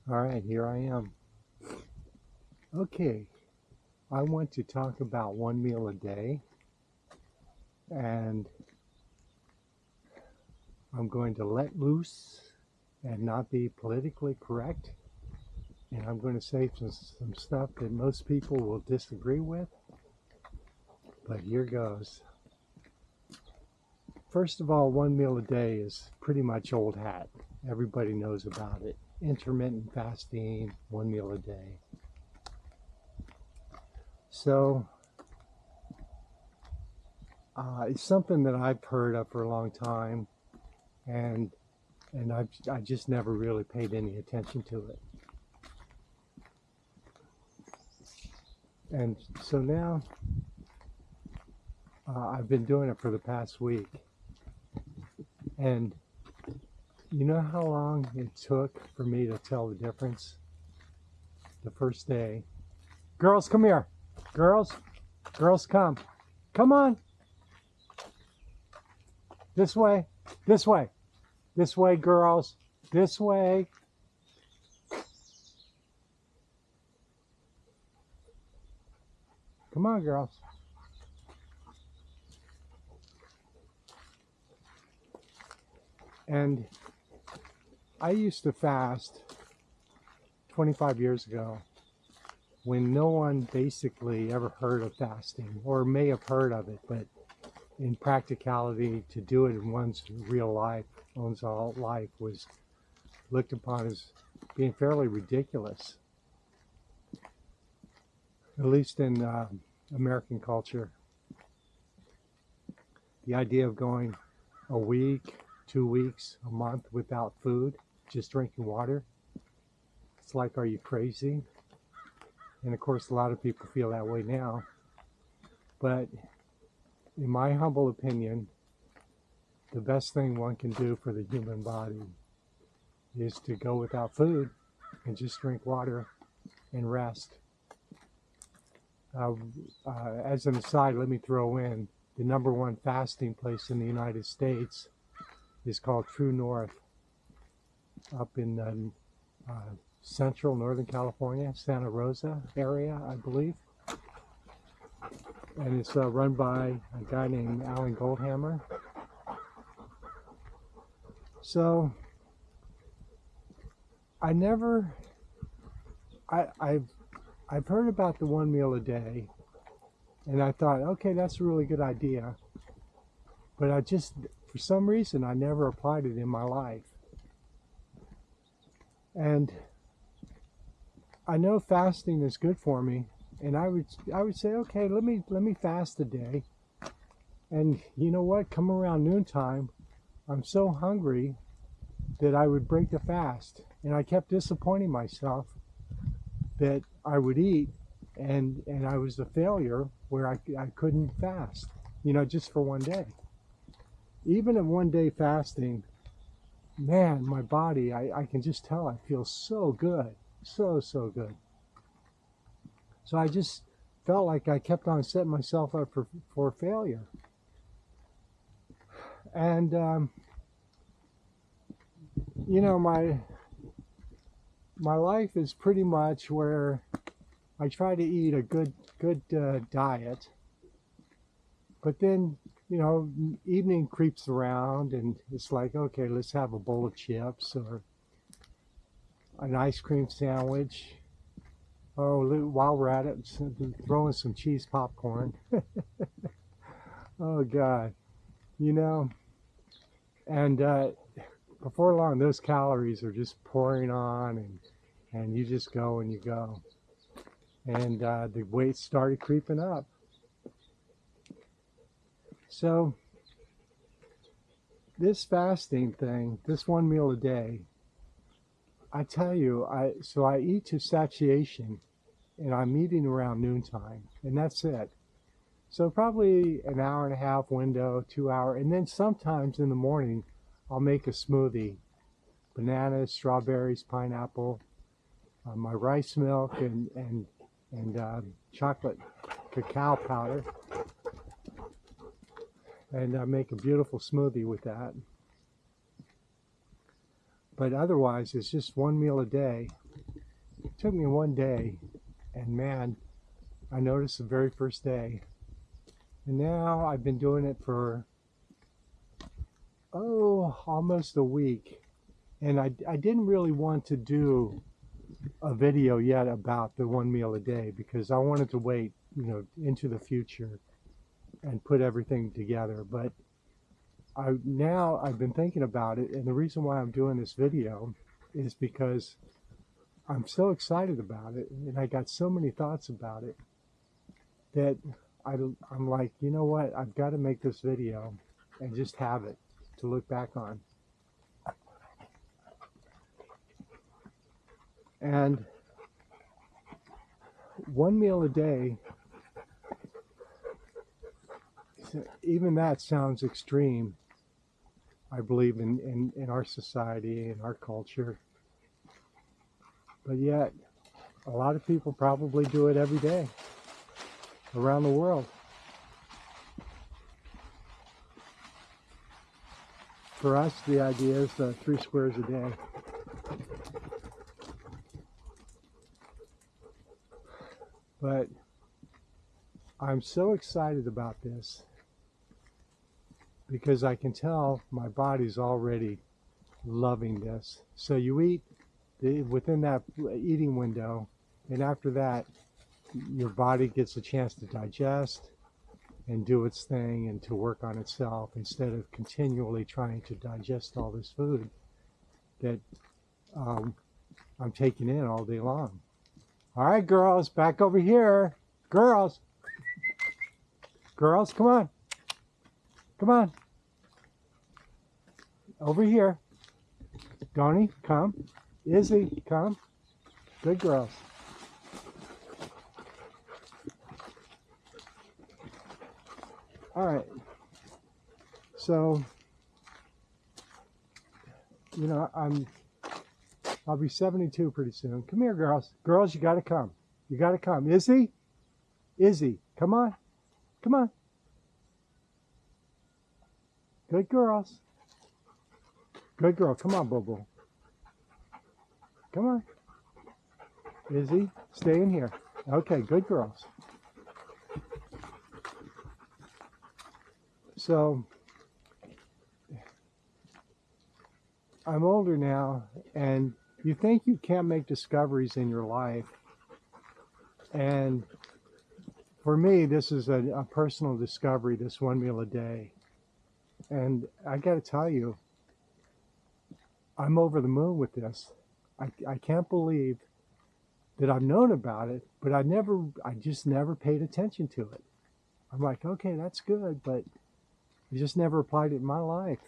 All right, here I am. Okay, I want to talk about one meal a day, and I'm going to let loose and not be politically correct. And I'm going to say some stuff that most people will disagree with, but here goes. First of all, one meal a day is pretty much old hat. Everybody knows about it. Intermittent fasting, one meal a day. So it's something that I've heard of for a long time, and I just never really paid any attention to it. And so now I've been doing it for the past week, and you know how long it took for me to tell the difference? The first day. Girls, come here. Girls, girls, come. Come on. This way, this way, this way, girls, this way. Come on, girls. And I used to fast 25 years ago when no one basically ever heard of fasting, or may have heard of it, but in practicality, to do it in one's real life, one's all life, was looked upon as being fairly ridiculous, at least in American culture. The idea of going a week, 2 weeks, a month without food, just drinking water, it's like, are you crazy? And of course, a lot of people feel that way now. But in my humble opinion, the best thing one can do for the human body is to go without food and just drink water and rest. As an aside, let me throw in the #1 fasting place in the United States is called True North, up in central Northern California, Santa Rosa area, I believe. And it's run by a guy named Alan Goldhammer. So I've heard about the one meal a day, and I thought, okay, that's a really good idea. But for some reason, I never applied it in my life. And I know fasting is good for me, and I would say, okay, let me fast a day. And you know what? Come around noontime, I'm so hungry that I would break the fast, and I kept disappointing myself that I would eat, and I was a failure where I couldn't fast, just for one day. Even at one day fasting, man, my body, I can just tell I feel so good, so good. So I just felt like I kept on setting myself up for failure. And, my life is pretty much where I try to eat a good diet, but then, evening creeps around and it's like, okay, let's have a bowl of chips or an ice cream sandwich. Oh, while we're at it, throw in some cheese popcorn. Oh God, and before long, those calories are just pouring on, and you just go and you go. And the weight started creeping up. So this fasting thing, this one meal a day, I tell you, I eat to satiation, and I'm eating around noontime, and that's it. So probably an hour and a half window, 2 hour, and then sometimes in the morning, I'll make a smoothie: bananas, strawberries, pineapple, my rice milk, and chocolate cacao powder, and I make a beautiful smoothie with that. But otherwise, it's just one meal a day. took me one day, and man, I noticed the very first day. And now I've been doing it for, almost a week. And I didn't really want to do a video yet about the 1 meal a day because I wanted to wait, into the future and put everything together. But now I've been thinking about it, and the reason why I'm doing this video is because I'm so excited about it, and I got so many thoughts about it that I'm like, you know what, I've got to make this video and just have it to look back on. And 1 meal a day, even that sounds extreme, I believe, in our society, in our culture. But yet, a lot of people probably do it every day around the world. For us, the idea is 3 squares a day. But I'm so excited about this because I can tell my body's already loving this. So you eat within that eating window, and after that, your body gets a chance to digest and do its thing and to work on itself instead of continually trying to digest all this food that I'm taking in all day long. All right, girls, back over here. Girls, come on. Come on. Over here. Donnie, come. Izzy, come. Good girls. All right. So, I'll be 72 pretty soon. Come here, girls. Girls, you got to come. You got to come. Izzy? Izzy, come on. Come on. Good girls. Good girl. Come on, Bobo. Come on. Izzy, stay in here. Okay, good girls. So, I'm older now, and you think you can't make discoveries in your life. And for me, this is a personal discovery, this 1 meal a day. And I got to tell you, I'm over the moon with this. I can't believe that I've known about it, but I just never paid attention to it. I'm like, okay, that's good, but I just never applied it in my life.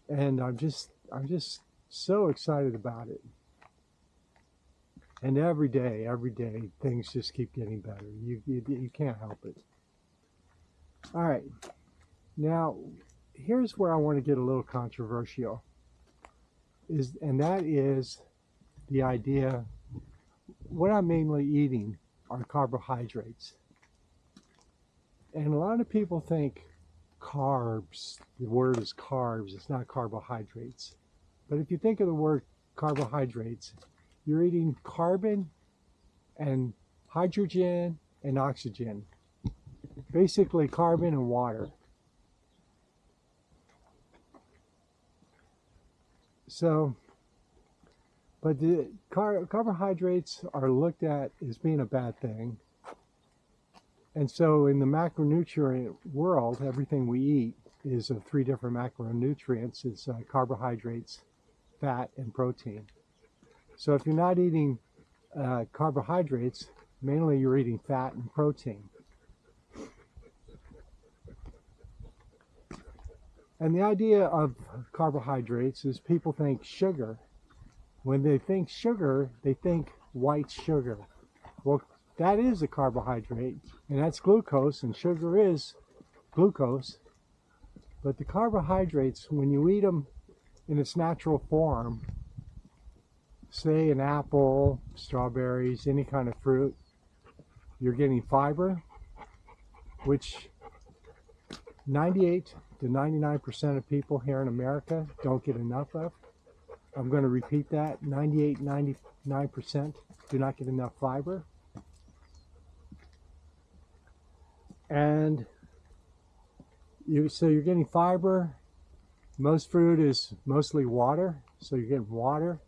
And I'm just so excited about it. And every day, things just keep getting better. You can't help it. All right. Now, here's where I want to get a little controversial. And that is the idea, what I'm mainly eating are carbohydrates. And a lot of people think carbs, the word is carbs, it's not carbohydrates. But if you think of the word carbohydrates, you're eating carbon and hydrogen and oxygen. Basically carbon and water. So, but the carbohydrates are looked at as being a bad thing. And so in the macronutrient world, everything we eat is of 3 different macronutrients. It's carbohydrates, fat, and protein. So if you're not eating carbohydrates, mainly you're eating fat and protein. And the idea of carbohydrates is people think sugar. When they think sugar, they think white sugar. Well, that is a carbohydrate, and that's glucose, and sugar is glucose. But the carbohydrates, when you eat them in its natural form, say an apple, strawberries, any kind of fruit, you're getting fiber, which 98 to 99% of people here in America don't get enough of. I'm going to repeat that. 98, 99% do not get enough fiber. And so you're getting fiber. Most fruit is mostly water. So you're getting water,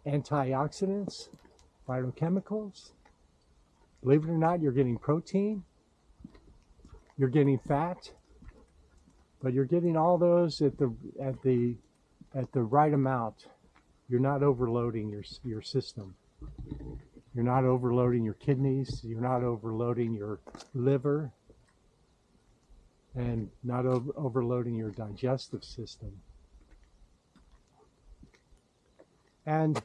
antioxidants, phytochemicals. Believe it or not, you're getting protein. You're getting fat. But you're getting all those at the right amount. You're not overloading your system. You're not overloading your kidneys. You're not overloading your liver, and not overloading your digestive system. And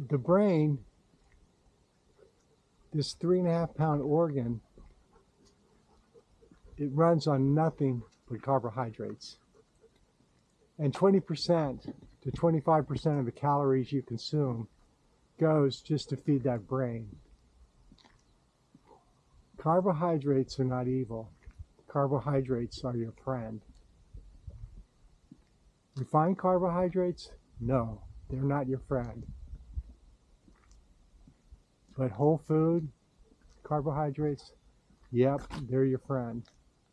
the brain, this 3.5-pound organ, it runs on nothing but carbohydrates. And 20% to 25% of the calories you consume goes just to feed that brain. Carbohydrates are not evil. Carbohydrates are your friend. Refined carbohydrates? No, they're not your friend. But whole food carbohydrates? Yep, they're your friend.